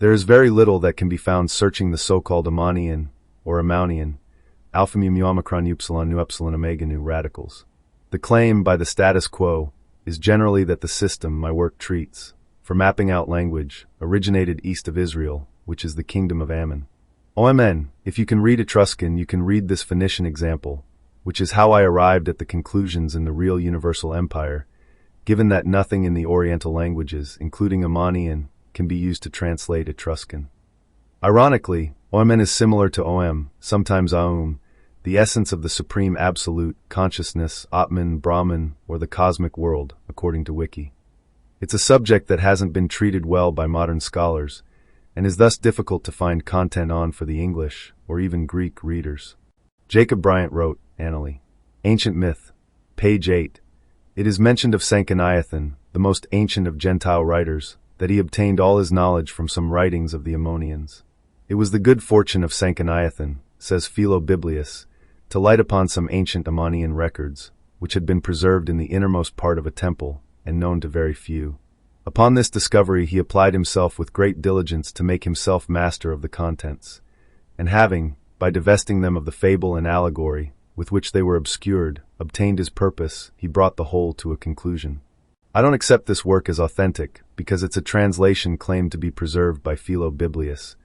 There is very little that can be found searching the so-called Amonian, or Amonian, alpha mu omicron upsilon nu epsilon omega nu radicals. The claim by the status quo is generally that the system my work treats, for mapping out language, originated east of Israel, which is the kingdom of Ammon. OMN, if you can read Etruscan, you can read this Phoenician example, which is how I arrived at the conclusions in the real universal empire, given that nothing in the Oriental languages, including Ammonian, can be used to translate Etruscan. Ironically, OMN is similar to OM, sometimes Aum, the essence of the supreme absolute, consciousness, Atman, Brahman, or the cosmic world, according to Wiki. It's a subject that hasn't been treated well by modern scholars, and is thus difficult to find content on for the English, or even Greek readers. Jacob Bryant wrote, Annalee. Ancient Myth, page 8. It is mentioned of Sanchoniathon, the most ancient of Gentile writers, that he obtained all his knowledge from some writings of the Ammonians. It was the good fortune of Sanchoniathon, says Philobiblius, to light upon some ancient Ammonian records, which had been preserved in the innermost part of a temple, and known to very few. Upon this discovery he applied himself with great diligence to make himself master of the contents, and having, by divesting them of the fable and allegory, with which they were obscured, obtained his purpose, he brought the whole to a conclusion. I don't accept this work as authentic, because it's a translation claimed to be preserved by Philobiblius,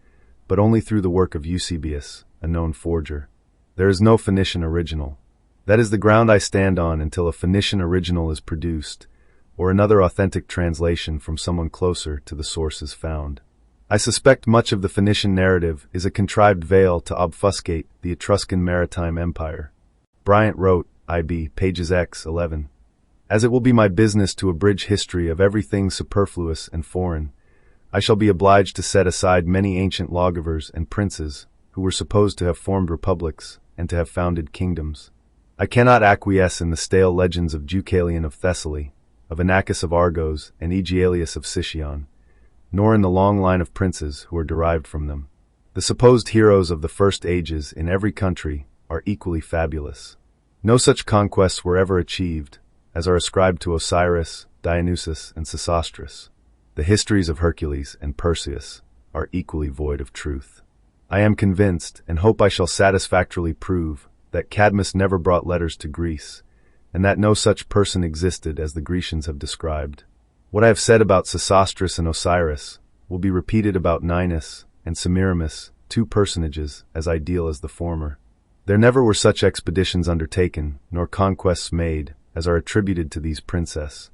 but only through the work of Eusebius, a known forger. There is no Phoenician original. That is the ground I stand on until a Phoenician original is produced, or another authentic translation from someone closer to the source is found. I suspect much of the Phoenician narrative is a contrived veil to obfuscate the Etruscan maritime empire. Bryant wrote, IB, pages X, 11. As it will be my business to abridge history of everything superfluous and foreign, I shall be obliged to set aside many ancient lawgivers and princes who were supposed to have formed republics and to have founded kingdoms. I cannot acquiesce in the stale legends of Deucalion of Thessaly, of Inachus of Argos, and Aegialius of Sicyon, nor in the long line of princes who are derived from them. The supposed heroes of the first ages in every country are equally fabulous. No such conquests were ever achieved as are ascribed to Osiris, Dionysus, and Sesostris. The histories of Hercules and Perseus are equally void of truth. I am convinced, and hope I shall satisfactorily prove, that Cadmus never brought letters to Greece, and that no such person existed as the Grecians have described. What I have said about Sesostris and Osiris will be repeated about Ninus and Semiramis, two personages as ideal as the former. There never were such expeditions undertaken, nor conquests made, as are attributed to these princes,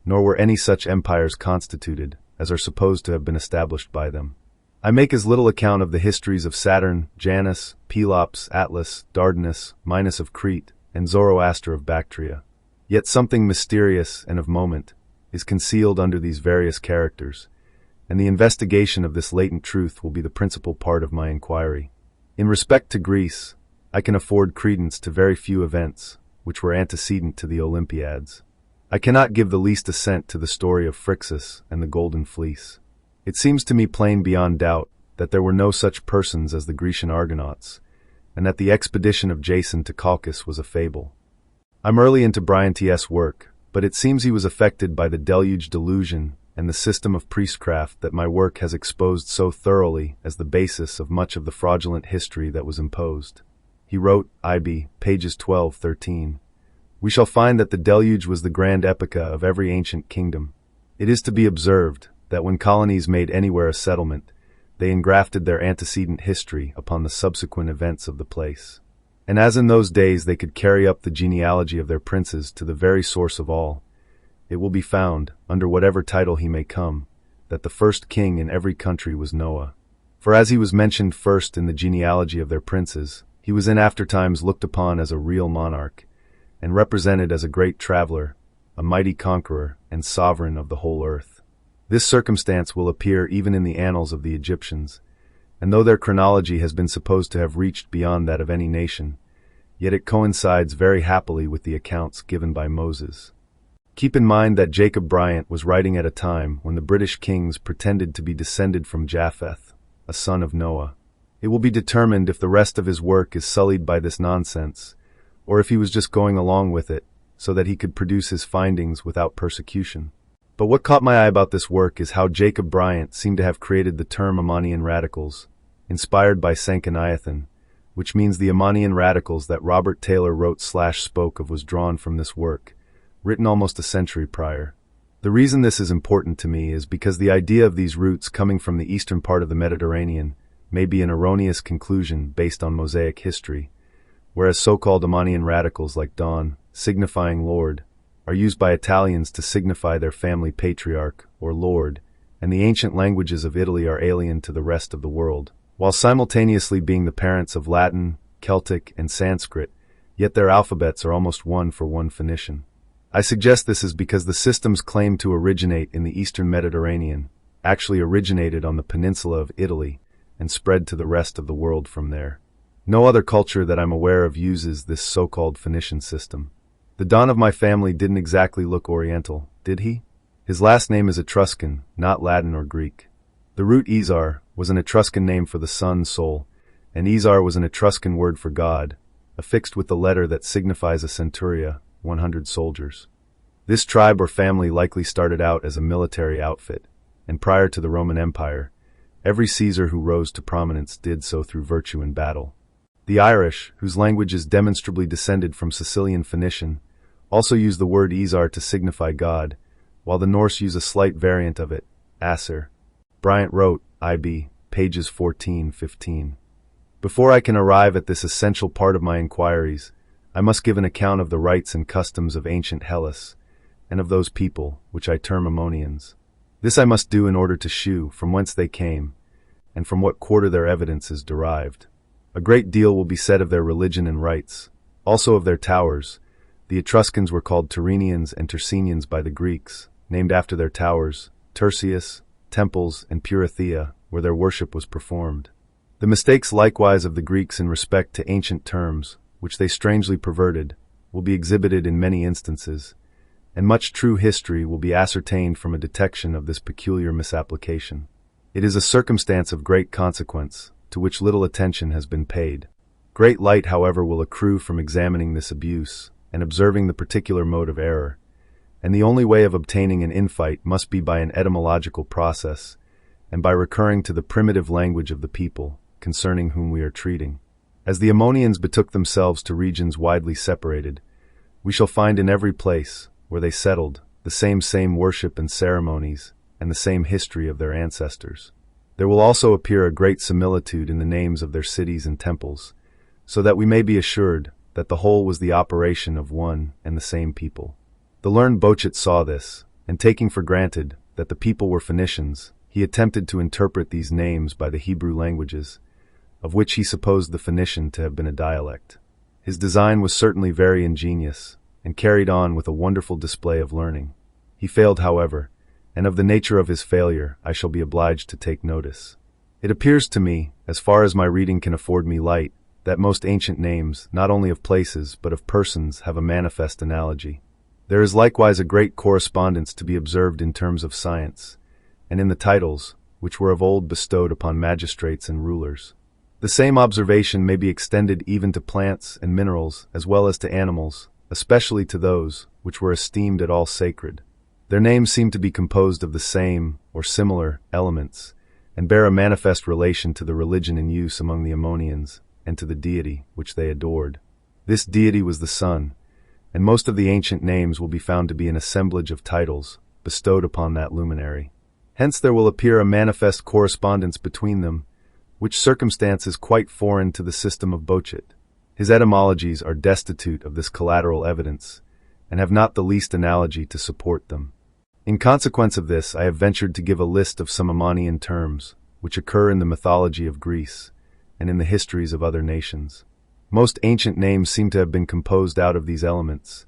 nor were any such empires constituted, as are supposed to have been established by them. I make as little account of the histories of Saturn, Janus, Pelops, Atlas, Dardanus, Minos of Crete, and Zoroaster of Bactria. Yet something mysterious and of moment is concealed under these various characters, and the investigation of this latent truth will be the principal part of my inquiry. In respect to Greece, I can afford credence to very few events which were antecedent to the Olympiads. I cannot give the least assent to the story of Phrixus and the Golden Fleece. It seems to me plain beyond doubt that there were no such persons as the Grecian Argonauts, and that the expedition of Jason to Colchis was a fable. I'm early into Bryant's work, but it seems he was affected by the deluge delusion and the system of priestcraft that my work has exposed so thoroughly as the basis of much of the fraudulent history that was imposed. He wrote, IB, pages 12-13. We shall find that the deluge was the grand epocha of every ancient kingdom. It is to be observed that when colonies made anywhere a settlement, they engrafted their antecedent history upon the subsequent events of the place. And as in those days they could carry up the genealogy of their princes to the very source of all, it will be found, under whatever title he may come, that the first king in every country was Noah. For as he was mentioned first in the genealogy of their princes, he was in after times looked upon as a real monarch, and represented as a great traveler, a mighty conqueror, and sovereign of the whole earth. This circumstance will appear even in the annals of the Egyptians, and though their chronology has been supposed to have reached beyond that of any nation, yet it coincides very happily with the accounts given by Moses. Keep in mind that Jacob Bryant was writing at a time when the British kings pretended to be descended from Japheth, a son of Noah. It will be determined if the rest of his work is sullied by this nonsense, or if he was just going along with it so that he could produce his findings without persecution. But what caught my eye about this work is how Jacob Bryant seemed to have created the term Amonian radicals, inspired by Sanchoniathon, which means the Amonian radicals that Robert Taylor wrote/spoke of was drawn from this work, written almost a century prior. The reason this is important to me is because the idea of these roots coming from the eastern part of the Mediterranean may be an erroneous conclusion based on Mosaic history, whereas so-called Amonian radicals like Don, signifying Lord, are used by Italians to signify their family patriarch, or lord, and the ancient languages of Italy are alien to the rest of the world. While simultaneously being the parents of Latin, Celtic, and Sanskrit, yet their alphabets are almost one-for-one Phoenician. I suggest this is because the systems claimed to originate in the eastern Mediterranean actually originated on the peninsula of Italy and spread to the rest of the world from there. No other culture that I'm aware of uses this so-called Phoenician system. The Don of my family didn't exactly look Oriental, did he? His last name is Etruscan, not Latin or Greek. The root Izar was an Etruscan name for the sun, soul, and Izar was an Etruscan word for God, affixed with the letter that signifies a centuria, 100 soldiers. This tribe or family likely started out as a military outfit, and prior to the Roman Empire, every Caesar who rose to prominence did so through virtue in battle. The Irish, whose language is demonstrably descended from Sicilian Phoenician, also use the word Izar to signify God, while the Norse use a slight variant of it, Asir. Bryant wrote, IB, pages 14-15. Before I can arrive at this essential part of my inquiries, I must give an account of the rites and customs of ancient Hellas, and of those people, which I term Amonians. This I must do in order to shew from whence they came, and from what quarter their evidence is derived. A great deal will be said of their religion and rites, also of their towers. The Etruscans were called Tyrrhenians and Tersenians by the Greeks, named after their towers, Tertius, temples, and Purathea, where their worship was performed. The mistakes likewise of the Greeks in respect to ancient terms, which they strangely perverted, will be exhibited in many instances, and much true history will be ascertained from a detection of this peculiar misapplication. It is a circumstance of great consequence, to which little attention has been paid. Great light, however, will accrue from examining this abuse, and observing the particular mode of error, and the only way of obtaining an insight must be by an etymological process, and by recurring to the primitive language of the people, concerning whom we are treating. As the Amonians betook themselves to regions widely separated, we shall find in every place where they settled the same worship and ceremonies, and the same history of their ancestors. There will also appear a great similitude in the names of their cities and temples, so that we may be assured that the whole was the operation of one and the same people. The learned Bochet saw this, and taking for granted that the people were Phoenicians, he attempted to interpret these names by the Hebrew languages, of which he supposed the Phoenician to have been a dialect. His design was certainly very ingenious, and carried on with a wonderful display of learning. He failed, however, and of the nature of his failure I shall be obliged to take notice. It appears to me, as far as my reading can afford me light, that most ancient names, not only of places but of persons, have a manifest analogy. There is likewise a great correspondence to be observed in terms of science, and in the titles, which were of old bestowed upon magistrates and rulers. The same observation may be extended even to plants and minerals, as well as to animals, especially to those which were esteemed at all sacred. Their names seem to be composed of the same, or similar, elements, and bear a manifest relation to the religion in use among the Amonians, and to the deity which they adored. This deity was the sun, and most of the ancient names will be found to be an assemblage of titles bestowed upon that luminary. Hence there will appear a manifest correspondence between them, which circumstance is quite foreign to the system of Bochet. His etymologies are destitute of this collateral evidence, and have not the least analogy to support them. In consequence of this, I have ventured to give a list of some Amonian terms, which occur in the mythology of Greece, and in the histories of other nations. Most ancient names seem to have been composed out of these elements,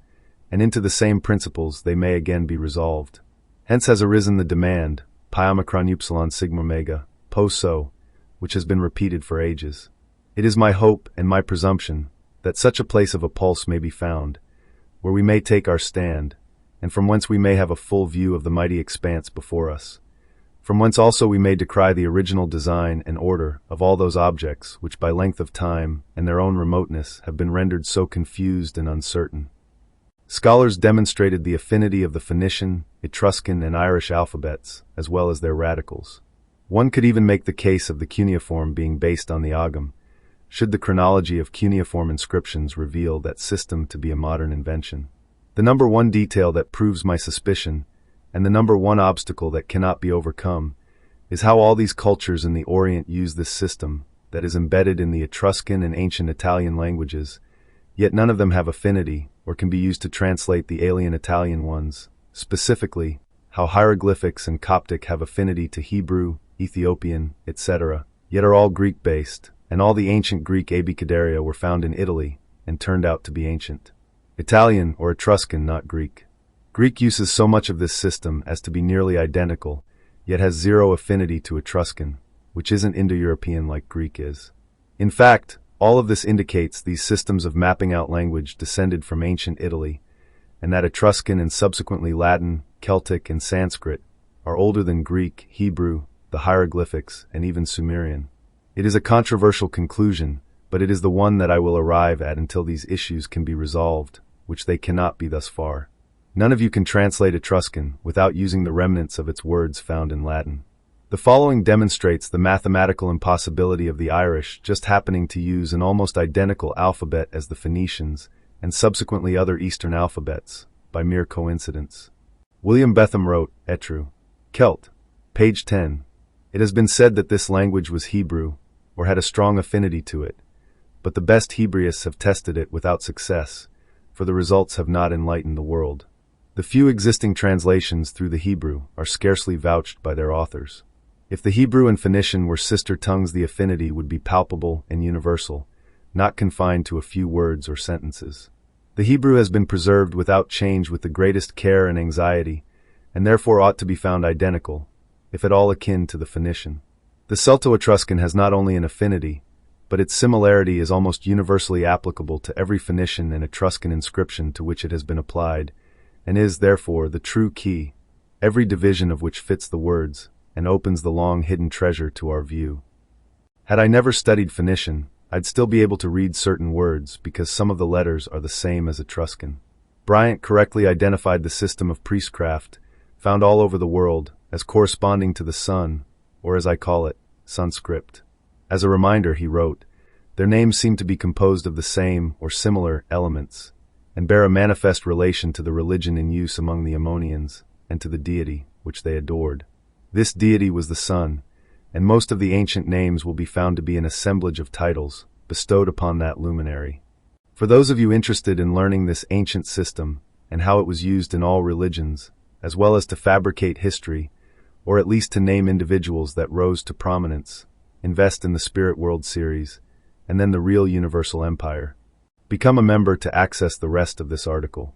and into the same principles they may again be resolved. Hence has arisen the demand, pi omicron upsilon sigma omega, po-so, which has been repeated for ages. It is my hope and my presumption that such a place of a pulse may be found, where we may take our stand, and from whence we may have a full view of the mighty expanse before us, from whence also we may descry the original design and order of all those objects which by length of time and their own remoteness have been rendered so confused and uncertain. Scholars demonstrated the affinity of the Phoenician, Etruscan, and Irish alphabets, as well as their radicals. One could even make the case of the cuneiform being based on the Ogham, should the chronology of cuneiform inscriptions reveal that system to be a modern invention. The number one detail that proves my suspicion, and the number one obstacle that cannot be overcome, is how all these cultures in the Orient use this system that is embedded in the Etruscan and ancient Italian languages, yet none of them have affinity or can be used to translate the alien Italian ones. Specifically, how hieroglyphics and Coptic have affinity to Hebrew, Ethiopian, etc., yet are all Greek-based, and all the ancient Greek abecedaria were found in Italy and turned out to be ancient. Italian or Etruscan, not Greek. Greek uses so much of this system as to be nearly identical, yet has zero affinity to Etruscan, which isn't Indo-European like Greek is. In fact, all of this indicates these systems of mapping out language descended from ancient Italy, and that Etruscan and subsequently Latin, Celtic, and Sanskrit are older than Greek, Hebrew, the hieroglyphics, and even Sumerian. It is a controversial conclusion, but it is the one that I will arrive at until these issues can be resolved, which they cannot be thus far. None of you can translate Etruscan without using the remnants of its words found in Latin. The following demonstrates the mathematical impossibility of the Irish just happening to use an almost identical alphabet as the Phoenicians and subsequently other Eastern alphabets, by mere coincidence. William Betham wrote, Etru. Celt. Page 10. It has been said that this language was Hebrew, or had a strong affinity to it, but the best Hebraists have tested it without success, for the results have not enlightened the world. The few existing translations through the Hebrew are scarcely vouched by their authors. If the Hebrew and Phoenician were sister tongues, the affinity would be palpable and universal, not confined to a few words or sentences. The Hebrew has been preserved without change with the greatest care and anxiety, and therefore ought to be found identical, if at all akin to the Phoenician. The Celto-Etruscan has not only an affinity, but its similarity is almost universally applicable to every Phoenician and Etruscan inscription to which it has been applied, and is, therefore, the true key, every division of which fits the words, and opens the long-hidden treasure to our view. Had I never studied Phoenician, I'd still be able to read certain words because some of the letters are the same as Etruscan. Bryant correctly identified the system of priestcraft, found all over the world, as corresponding to the sun, or as I call it, Sunscript. As a reminder, he wrote, their names seem to be composed of the same or similar elements, and bear a manifest relation to the religion in use among the Amonians, and to the deity which they adored. This deity was the sun, and most of the ancient names will be found to be an assemblage of titles bestowed upon that luminary. For those of you interested in learning this ancient system and how it was used in all religions, as well as to fabricate history, or at least to name individuals that rose to prominence, invest in the Spirit World series, and then the Real Universal Empire. Become a member to access the rest of this article.